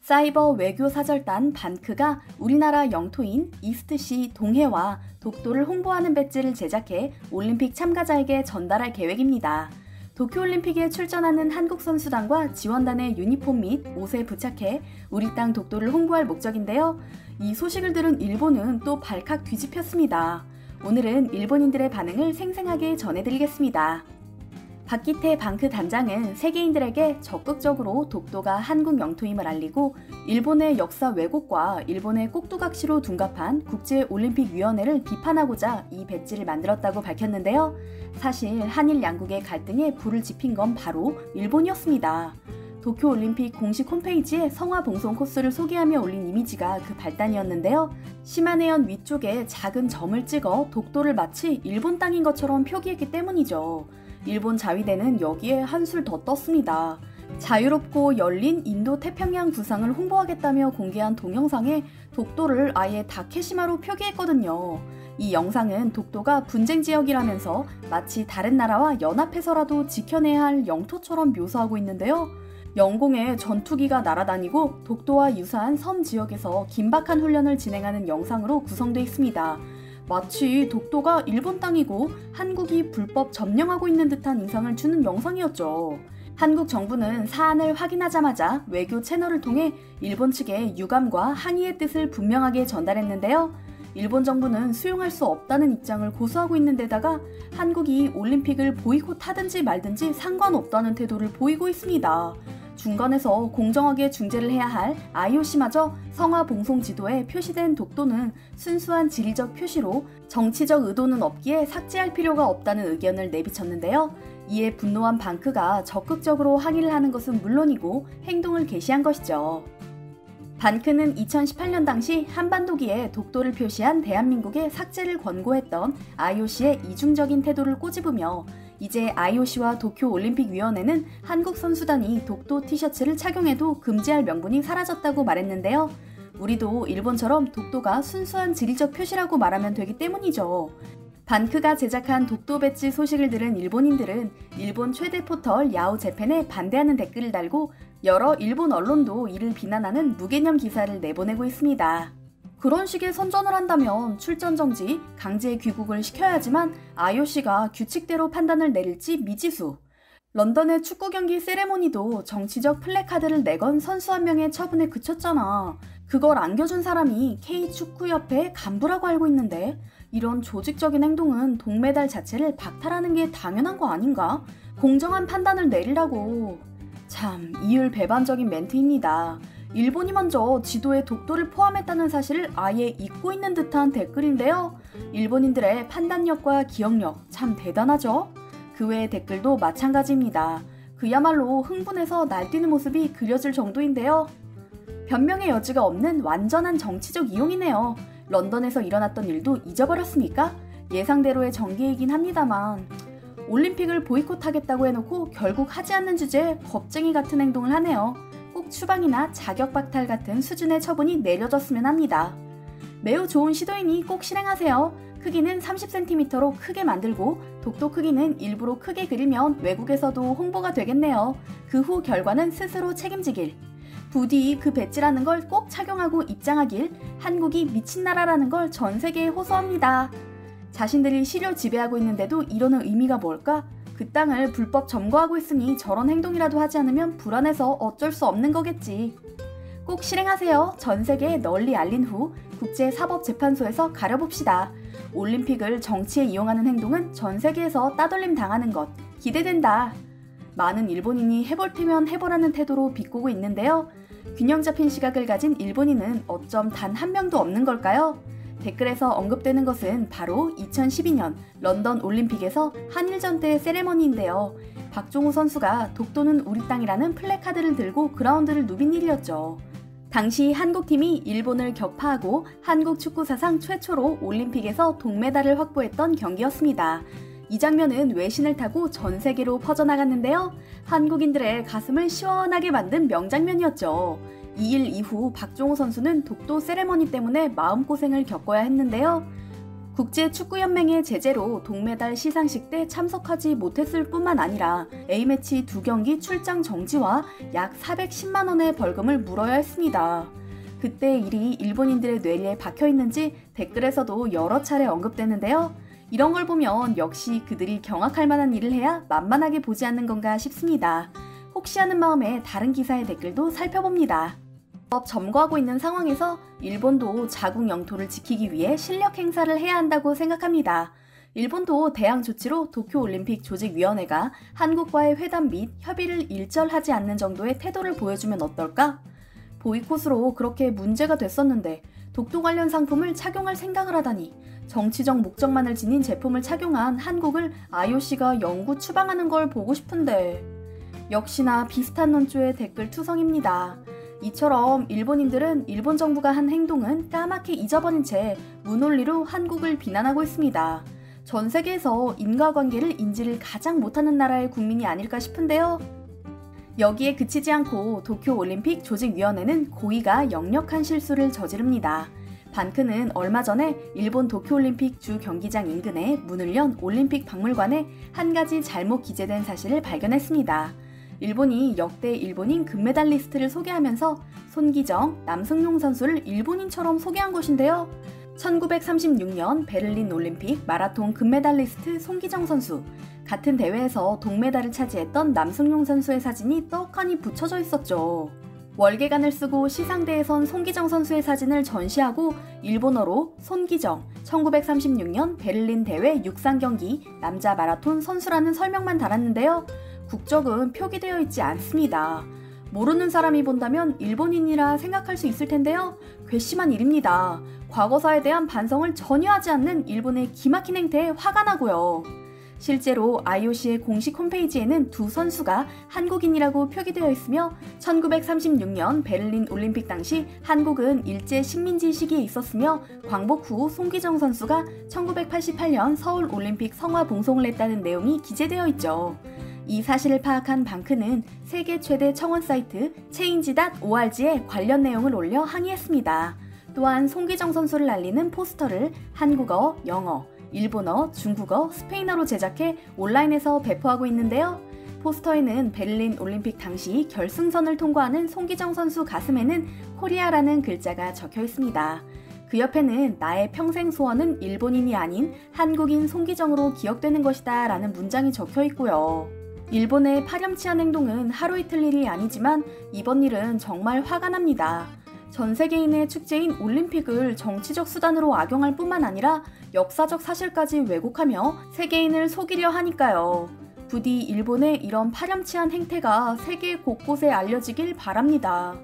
사이버 외교사절단 반크가 우리나라 영토인 이스트시 동해와 독도를 홍보하는 배지를 제작해 올림픽 참가자에게 전달할 계획입니다. 도쿄올림픽에 출전하는 한국 선수단과 지원단의 유니폼 및 옷에 부착해 우리 땅 독도를 홍보할 목적인데요. 이 소식을 들은 일본은 또 발칵 뒤집혔습니다. 오늘은 일본인들의 반응을 생생하게 전해드리겠습니다. 박기태 반크 단장은 세계인들에게 적극적으로 독도가 한국 영토임을 알리고 일본의 역사 왜곡과 일본의 꼭두각시로 둔갑한 국제올림픽위원회를 비판하고자 이 배지를 만들었다고 밝혔는데요. 사실 한일 양국의 갈등에 불을 지핀 건 바로 일본이었습니다. 도쿄올림픽 공식 홈페이지에 성화봉송 코스를 소개하며 올린 이미지가 그 발단이었는데요. 시마네현 위쪽에 작은 점을 찍어 독도를 마치 일본 땅인 것처럼 표기했기 때문이죠. 일본 자위대는 여기에 한술 더 떴습니다. 자유롭고 열린 인도 태평양 구상을 홍보하겠다며 공개한 동영상에 독도를 아예 다케시마로 표기했거든요. 이 영상은 독도가 분쟁 지역이라면서 마치 다른 나라와 연합해서라도 지켜내야 할 영토처럼 묘사하고 있는데요. 영공에 전투기가 날아다니고 독도와 유사한 섬 지역에서 긴박한 훈련을 진행하는 영상으로 구성되어 있습니다. 마치 독도가 일본 땅이고 한국이 불법 점령하고 있는 듯한 인상을 주는 영상이었죠. 한국 정부는 사안을 확인하자마자 외교 채널을 통해 일본 측에 유감과 항의의 뜻을 분명하게 전달했는데요. 일본 정부는 수용할 수 없다는 입장을 고수하고 있는 데다가 한국이 올림픽을 보이콧하든지 말든지 상관없다는 태도를 보이고 있습니다. 중간에서 공정하게 중재를 해야 할 IOC마저 성화봉송 지도에 표시된 독도는 순수한 지리적 표시로 정치적 의도는 없기에 삭제할 필요가 없다는 의견을 내비쳤는데요. 이에 분노한 반크가 적극적으로 항의를 하는 것은 물론이고 행동을 개시한 것이죠. 반크는 2018년 당시 한반도기에 독도를 표시한 대한민국의 삭제를 권고했던 IOC의 이중적인 태도를 꼬집으며 이제 IOC와 도쿄올림픽위원회는 한국 선수단이 독도 티셔츠를 착용해도 금지할 명분이 사라졌다고 말했는데요. 우리도 일본처럼 독도가 순수한 지리적 표시라고 말하면 되기 때문이죠. 반크가 제작한 독도 배지 소식을 들은 일본인들은 일본 최대 포털 야후 재팬에 반대하는 댓글을 달고 여러 일본 언론도 이를 비난하는 무개념 기사를 내보내고 있습니다. 그런 식의 선전을 한다면 출전 정지, 강제 귀국을 시켜야 하지만 IOC가 규칙대로 판단을 내릴지 미지수. 런던의 축구 경기 세레모니도 정치적 플래카드를 내건 선수 한 명의 처분에 그쳤잖아. 그걸 안겨준 사람이 K축구협회 간부라고 알고 있는데 이런 조직적인 행동은 동메달 자체를 박탈하는 게 당연한 거 아닌가? 공정한 판단을 내리라고. 참 이율배반적인 멘트입니다. 일본이 먼저 지도에 독도를 포함했다는 사실을 아예 잊고 있는 듯한 댓글인데요. 일본인들의 판단력과 기억력 참 대단하죠? 그 외의 댓글도 마찬가지입니다. 그야말로 흥분해서 날뛰는 모습이 그려질 정도인데요. 변명의 여지가 없는 완전한 정치적 이용이네요. 런던에서 일어났던 일도 잊어버렸습니까? 예상대로의 전개이긴 합니다만 올림픽을 보이콧하겠다고 해놓고 결국 하지 않는 주제에 겁쟁이 같은 행동을 하네요. 꼭 추방이나 자격박탈 같은 수준의 처분이 내려졌으면 합니다. 매우 좋은 시도이니 꼭 실행하세요. 크기는 30cm로 크게 만들고 독도 크기는 일부러 크게 그리면 외국에서도 홍보가 되겠네요. 그 후 결과는 스스로 책임지길. 부디 그 배지라는 걸 꼭 착용하고 입장하길. 한국이 미친 나라라는 걸 전 세계에 호소합니다. 자신들이 시료 지배하고 있는데도 이러는 의미가 뭘까? 그 땅을 불법 점거하고 있으니 저런 행동이라도 하지 않으면 불안해서 어쩔 수 없는 거겠지. 꼭 실행하세요. 전 세계에 널리 알린 후 국제사법재판소에서 가려봅시다. 올림픽을 정치에 이용하는 행동은 전 세계에서 따돌림 당하는 것 기대된다. 많은 일본인이 해볼 테면 해보라는 태도로 비꼬고 있는데요. 균형 잡힌 시각을 가진 일본인은 어쩜 단 한 명도 없는 걸까요? 댓글에서 언급되는 것은 바로 2012년 런던 올림픽에서 한일전 때 세레머니인데요. 박종우 선수가 독도는 우리 땅이라는 플래카드를 들고 그라운드를 누빈 일이었죠. 당시 한국팀이 일본을 격파하고 한국 축구 사상 최초로 올림픽에서 동메달을 확보했던 경기였습니다. 이 장면은 외신을 타고 전 세계로 퍼져나갔는데요. 한국인들의 가슴을 시원하게 만든 명장면이었죠. 이 일 이후 박종호 선수는 독도 세레머니 때문에 마음고생을 겪어야 했는데요. 국제축구연맹의 제재로 동메달 시상식 때 참석하지 못했을 뿐만 아니라 A매치 2경기 출장 정지와 약 410만 원의 벌금을 물어야 했습니다. 그때 일이 일본인들의 뇌리에 박혀있는지 댓글에서도 여러 차례 언급되는데요. 이런 걸 보면 역시 그들이 경악할 만한 일을 해야 만만하게 보지 않는 건가 싶습니다. 혹시 하는 마음에 다른 기사의 댓글도 살펴봅니다. 점거하고 있는 상황에서 일본도 자국 영토를 지키기 위해 실력 행사를 해야 한다고 생각합니다. 일본도 대항 조치로 도쿄올림픽 조직위원회가 한국과의 회담 및 협의를 일절하지 않는 정도의 태도를 보여주면 어떨까? 보이콧으로 그렇게 문제가 됐었는데 독도 관련 상품을 착용할 생각을 하다니, 정치적 목적만을 지닌 제품을 착용한 한국을 IOC가 영구 추방하는 걸 보고 싶은데. 역시나 비슷한 논조의 댓글 투성입니다. 이처럼 일본인들은 일본 정부가 한 행동은 까맣게 잊어버린 채 무논리로 한국을 비난하고 있습니다. 전 세계에서 인과관계를 인지를 가장 못하는 나라의 국민이 아닐까 싶은데요. 여기에 그치지 않고 도쿄올림픽 조직위원회는 고의가 역력한 실수를 저지릅니다. 반크는 얼마 전에 일본 도쿄올림픽 주 경기장 인근에 문을 연 올림픽 박물관에 한 가지 잘못 기재된 사실을 발견했습니다. 일본이 역대 일본인 금메달리스트를 소개하면서 손기정, 남승용 선수를 일본인처럼 소개한 것인데요. 1936년 베를린 올림픽 마라톤 금메달리스트 손기정 선수, 같은 대회에서 동메달을 차지했던 남승용 선수의 사진이 떡하니 붙여져 있었죠. 월계관을 쓰고 시상대에선 손기정 선수의 사진을 전시하고 일본어로 손기정, 1936년 베를린 대회 육상 경기 남자 마라톤 선수라는 설명만 달았는데요. 국적은 표기되어 있지 않습니다. 모르는 사람이 본다면 일본인이라 생각할 수 있을 텐데요. 괘씸한 일입니다. 과거사에 대한 반성을 전혀 하지 않는 일본의 기막힌 행태에 화가 나고요. 실제로 IOC의 공식 홈페이지에는 두 선수가 한국인이라고 표기되어 있으며 1936년 베를린 올림픽 당시 한국은 일제 식민지 시기에 있었으며 광복 후 손기정 선수가 1988년 서울 올림픽 성화 봉송을 했다는 내용이 기재되어 있죠. 이 사실을 파악한 방크는 세계 최대 청원 사이트 change.org에 관련 내용을 올려 항의했습니다. 또한 손기정 선수를 알리는 포스터를 한국어, 영어, 일본어, 중국어, 스페인어로 제작해 온라인에서 배포하고 있는데요. 포스터에는 베를린 올림픽 당시 결승선을 통과하는 손기정 선수 가슴에는 코리아라는 글자가 적혀 있습니다. 그 옆에는 나의 평생 소원은 일본인이 아닌 한국인 손기정으로 기억되는 것이다 라는 문장이 적혀 있고요. 일본의 파렴치한 행동은 하루 이틀 일이 아니지만 이번 일은 정말 화가 납니다. 전 세계인의 축제인 올림픽을 정치적 수단으로 악용할 뿐만 아니라 역사적 사실까지 왜곡하며 세계인을 속이려 하니까요. 부디 일본의 이런 파렴치한 행태가 세계 곳곳에 알려지길 바랍니다.